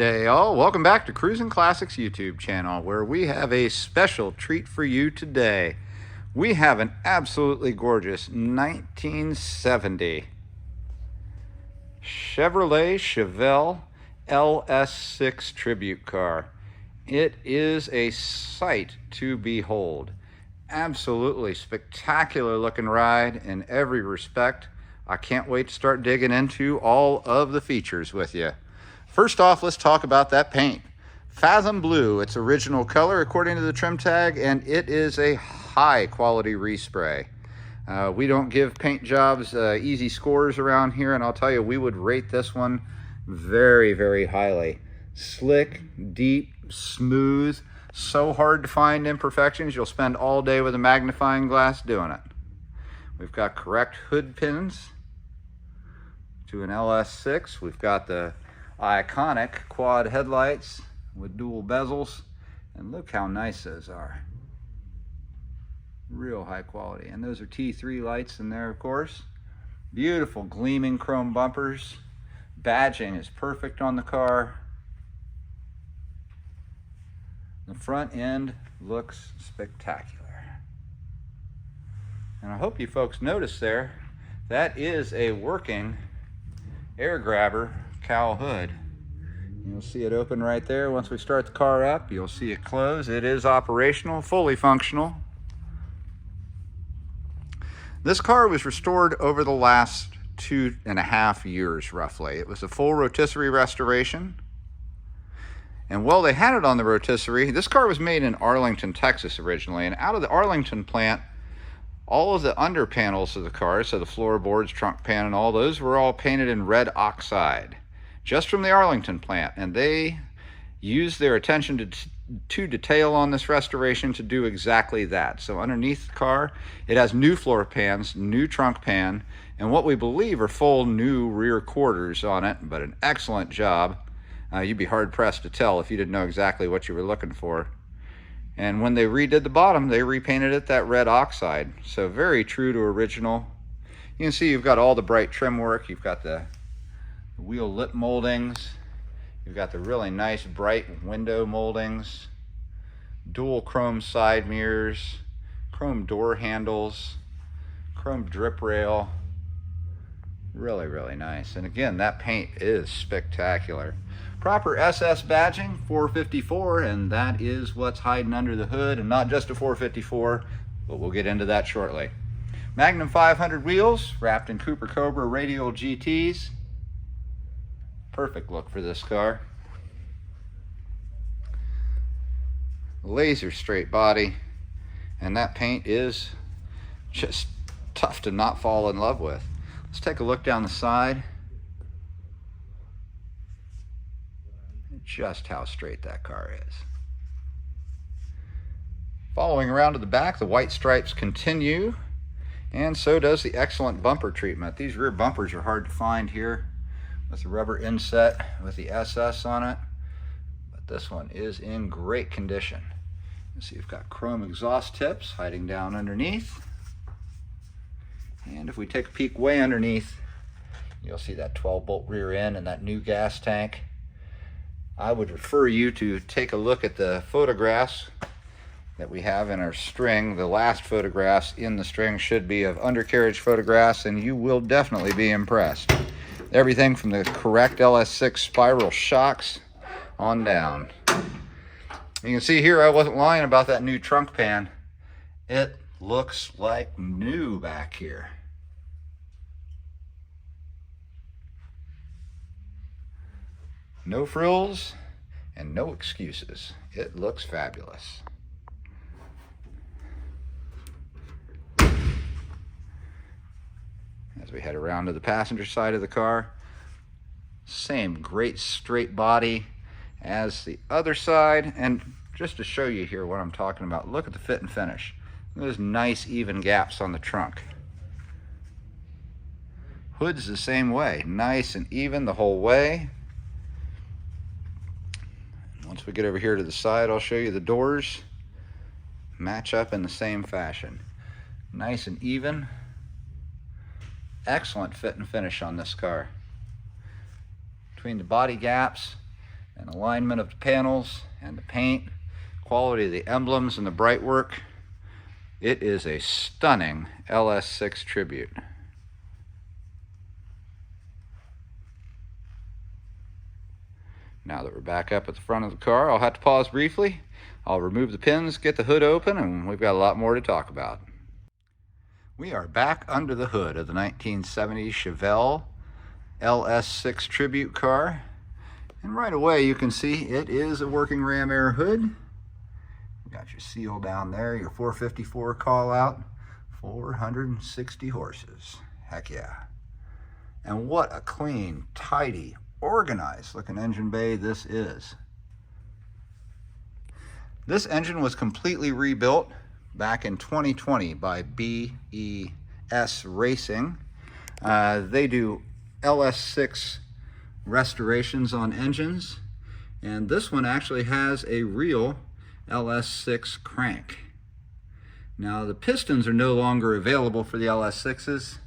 day, all. Welcome back to Cruisin Classics YouTube channel, where we have a special treat for you today. We have an absolutely gorgeous 1970 Chevelle Ls6 tribute car. It is a sight to behold. Absolutely spectacular looking ride in every respect. I can't wait to start digging into all of the features with you. First off, let's talk about that paint. Fathom Blue, its original color according to the trim tag, and it is a high quality respray. We don't give paint jobs easy scores around here, and I'll tell you, we would rate this one very, very highly. Slick, deep, smooth, so hard to find imperfections, you'll spend all day with a magnifying glass doing it. We've got correct hood pins to an Ls6. We've got the iconic quad headlights with dual bezels, and look how nice those are. Real high quality. And those are T3 lights in there, of course. Beautiful gleaming chrome bumpers. Badging is perfect on the car. The front end looks spectacular. And I hope you folks noticed there, that is a working air grabber cowl hood. You'll see it open right there. Once we start the car up, you'll see it close. It is operational, fully functional. This car was restored over the last 2.5 years, roughly. It was a full rotisserie restoration. And while they had it on the rotisserie, this car was made in Arlington, Texas originally, and out of the Arlington plant, all of the under panels of the car, so the floorboards, trunk pan, and all those were all painted in red oxide, just from the Arlington plant. And they used their attention to detail on this restoration to do exactly that. So underneath the car, it has new floor pans, new trunk pan, and what we believe are full new rear quarters on it, but an excellent job. You'd be hard pressed to tell if you didn't know exactly what you were looking for. And when they redid the bottom, they repainted it that red oxide. So very true to original. You can see you've got all the bright trim work. You've got the wheel lip moldings. You've got the really nice bright window moldings. Dual chrome side mirrors. Chrome door handles. Chrome drip rail. Really, really nice. And again, that paint is spectacular. Proper SS badging, 454, and that is what's hiding under the hood, and not just a 454, but we'll get into that shortly. Magnum 500 wheels, wrapped in Cooper Cobra radial GTs. Perfect look for this car. Laser straight body, and that paint is just tough to not fall in love with. Let's take a look down the side. Just how straight that car is. Following around to the back, the white stripes continue, and so does the excellent bumper treatment. These rear bumpers are hard to find here with the rubber inset with the SS on it, but this one is in great condition. You see you've got chrome exhaust tips hiding down underneath, and if we take a peek way underneath, you'll see that 12-bolt rear end and that new gas tank. I would refer you to take a look at the photographs that we have in our string. The last photographs in the string should be of undercarriage photographs, and you will definitely be impressed. Everything from the correct Ls6 spiral shocks on down. You can see here I wasn't lying about that new trunk pan. It looks like new back here. No frills and no excuses. It looks fabulous. As we head around to the passenger side of the car, same great straight body as the other side. And just to show you here what I'm talking about, look at the fit and finish. Those nice even gaps on the trunk. Hood's the same way, nice and even the whole way. Once we get over here to the side, I'll show you the doors match up in the same fashion. Nice and even. Excellent fit and finish on this car. Between the body gaps And alignment of the panels and the paint, quality of the emblems and the bright work. It is a stunning Ls6 tribute. Now that we're back up at the front of the car, I'll have to pause briefly. I'll remove the pins, get the hood open, and we've got a lot more to talk about. We are back under the hood of the 1970 Chevelle Ls6 tribute car. And right away you can see it is a working ram air hood. You got your seal down there, your 454 call out, 460 horses. Heck yeah. And what a clean, tidy, organized looking engine bay this is. This engine was completely rebuilt back in 2020 by BES Racing. They do Ls6 restorations on engines, and this one actually has a real Ls6 crank. Now the pistons are no longer available for the Ls6s,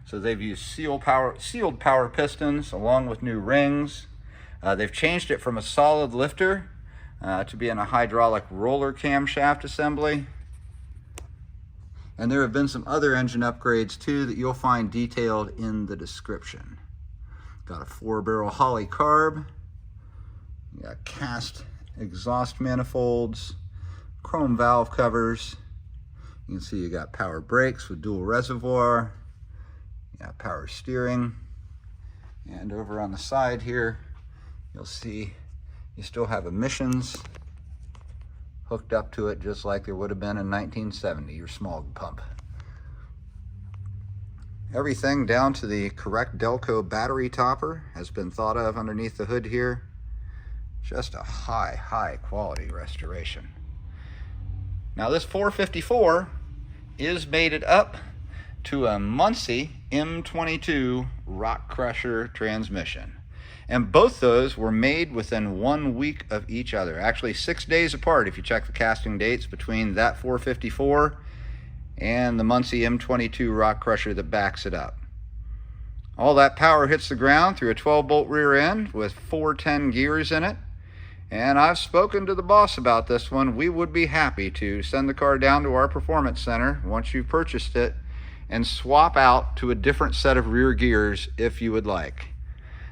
so they've used sealed power pistons along with new rings. They've changed it from a solid lifter to being a hydraulic roller camshaft assembly. And there have been some other engine upgrades too that you'll find detailed in the description. Got a 4-barrel Holley carb. You got cast exhaust manifolds, chrome valve covers. You can see you got power brakes with dual reservoir. You got power steering. And over on the side here, you'll see you still have emissions hooked up to it just like there would have been in 1970, your smog pump. Everything down to the correct Delco battery topper has been thought of underneath the hood here. Just a high quality restoration. Now this 454 is mated up to a Muncie M22 Rock Crusher transmission. And both those were made within 1 week of each other. Actually 6 days apart if you check the casting dates between that 454 and the Muncie M22 Rock Crusher that backs it up. All that power hits the ground through a 12-bolt rear end with 410 gears in it. And I've spoken to the boss about this one. We would be happy to send the car down to our performance center once you've purchased it and swap out to a different set of rear gears if you would like.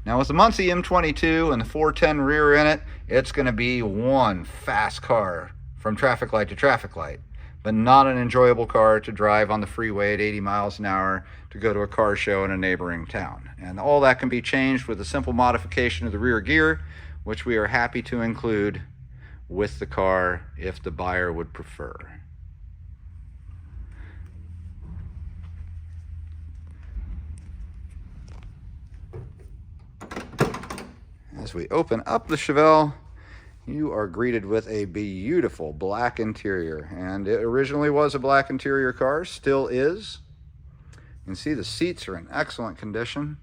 Now with the Muncie M22 and the 410 rear in it, it's going to be one fast car from traffic light to traffic light, but not an enjoyable car to drive on the freeway at 80 miles an hour to go to a car show in a neighboring town. And all that can be changed with a simple modification of the rear gear, which we are happy to include with the car if the buyer would prefer. As we open up the Chevelle, you are greeted with a beautiful black interior. And it originally was a black interior car, still is. You can see the seats are in excellent condition.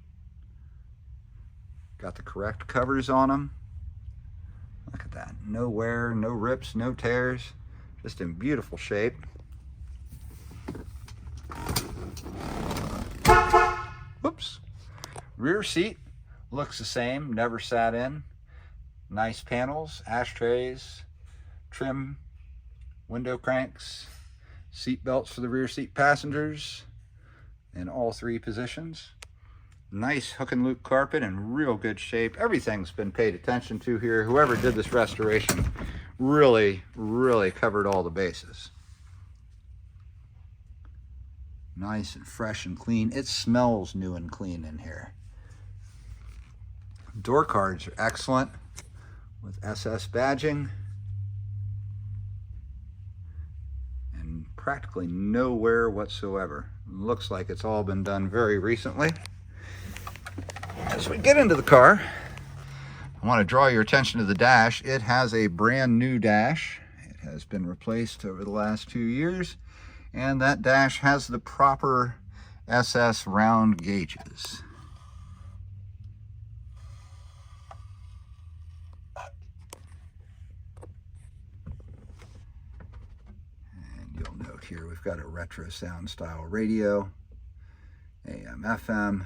Got the correct covers on them. Look at that. No wear, no rips, no tears. Just in beautiful shape. Whoops. Rear seat looks the same, never sat in. Nice panels, ashtrays, trim, window cranks, seat belts for the rear seat passengers in all 3 positions. Nice hook and loop carpet in real good shape. Everything's been paid attention to here. Whoever did this restoration really covered all the bases. Nice and fresh and clean. It smells new and clean in here. Door cards are excellent with SS badging and practically no wear whatsoever. Looks like it's all been done very recently. As we get into the car, I want to draw your attention to the dash. It has a brand new dash. It has been replaced over the last 2 years, and that dash has the proper SS round gauges. Here we've got a retro sound style radio, AM, FM,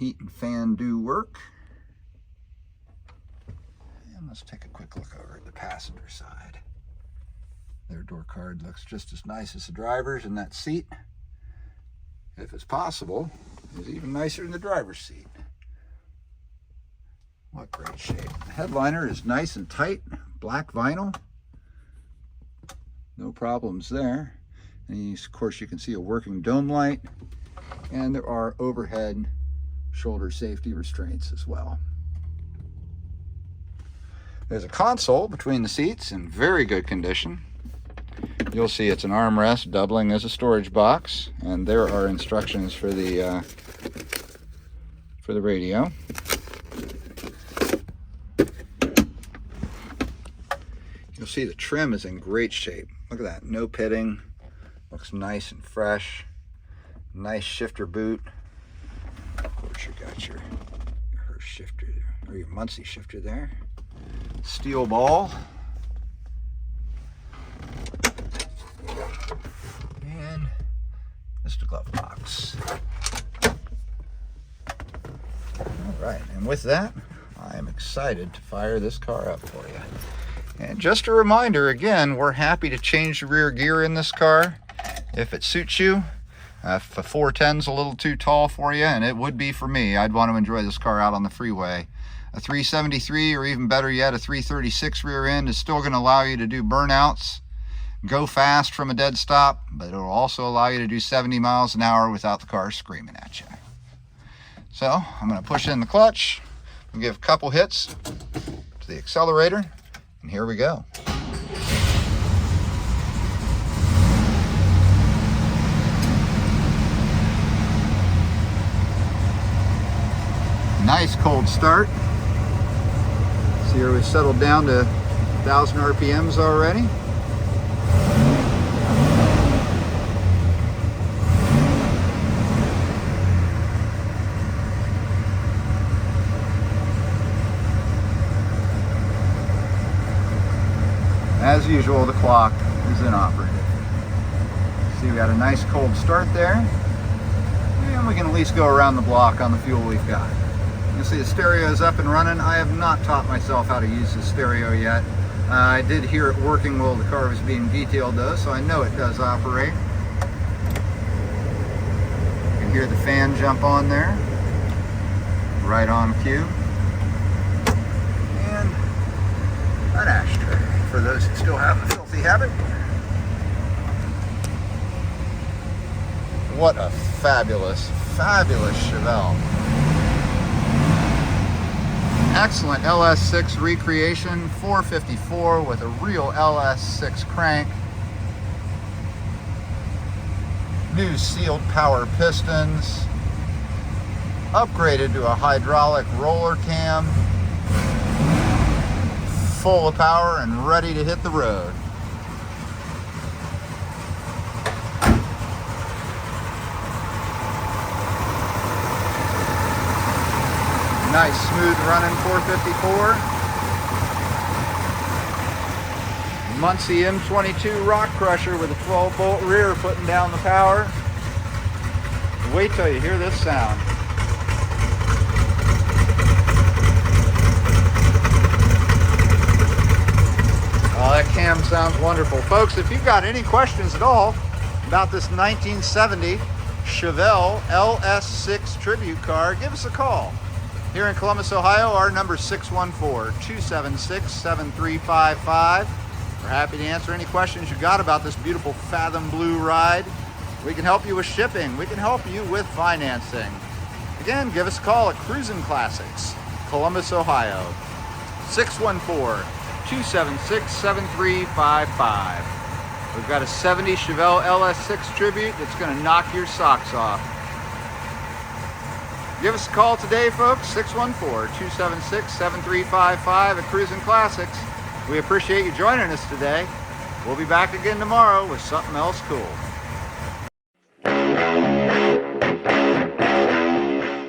heat and fan do work. And let's take a quick look over at the passenger side. Their door card looks just as nice as the driver's, and that seat, if it's possible, is even nicer than the driver's seat. What great shape. The headliner is nice and tight, black vinyl. No problems there. And of course you can see a working dome light, and there are overhead shoulder safety restraints as well. There's a console between the seats in very good condition. You'll see it's an armrest doubling as a storage box, and there are instructions for the radio. You'll see the trim is in great shape. Look at that, no pitting. Looks nice and fresh. Nice shifter boot. Of course, you got your Hurst shifter there, or your Muncie shifter there. Steel ball. And just a glove box. All right, and with that, I am excited to fire this car up for you. And just a reminder, again, we're happy to change the rear gear in this car if it suits you. If a 410's a little too tall for you, and it would be for me, I'd want to enjoy this car out on the freeway. A 373, or even better yet, a 336 rear end is still going to allow you to do burnouts, go fast from a dead stop, but it will also allow you to do 70 miles an hour without the car screaming at you. So I'm going to push in the clutch and give a couple hits to the accelerator, and here we go. Nice cold start. See here, we've settled down to 1,000 RPMs already. As usual, the clock is inoperative. See, we got a nice cold start there, and we can at least go around the block on the fuel we've got. You'll see the stereo is up and running. I have not taught myself how to use the stereo yet. I did hear it working while the car was being detailed though, so I know it does operate. You can hear the fan jump on there. Right on cue. And an ashtray for those who still have a filthy habit. What a fabulous, fabulous Chevelle. Excellent Ls6 recreation, 454 with a real Ls6 crank. New sealed power pistons. Upgraded to a hydraulic roller cam. Full of power and ready to hit the road. Nice smooth running 454. Muncie M22 rock crusher with a 12-bolt rear putting down the power. Wait till you hear this sound. Oh, that cam sounds wonderful. Folks, if you've got any questions at all about this 1970 Chevelle Ls6 tribute car, give us a call. Here in Columbus, Ohio, our number is 614-276-7355. We're happy to answer any questions you got about this beautiful Fathom Blue ride. We can help you with shipping. We can help you with financing. Again, give us a call at Cruisin Classics, Columbus, Ohio. 614-276-7355. We've got a 70 Chevelle Ls6 tribute that's going to knock your socks off. Give us a call today, folks, 614-276-7355 at Cruisin Classics. We appreciate you joining us today. We'll be back again tomorrow with something else cool.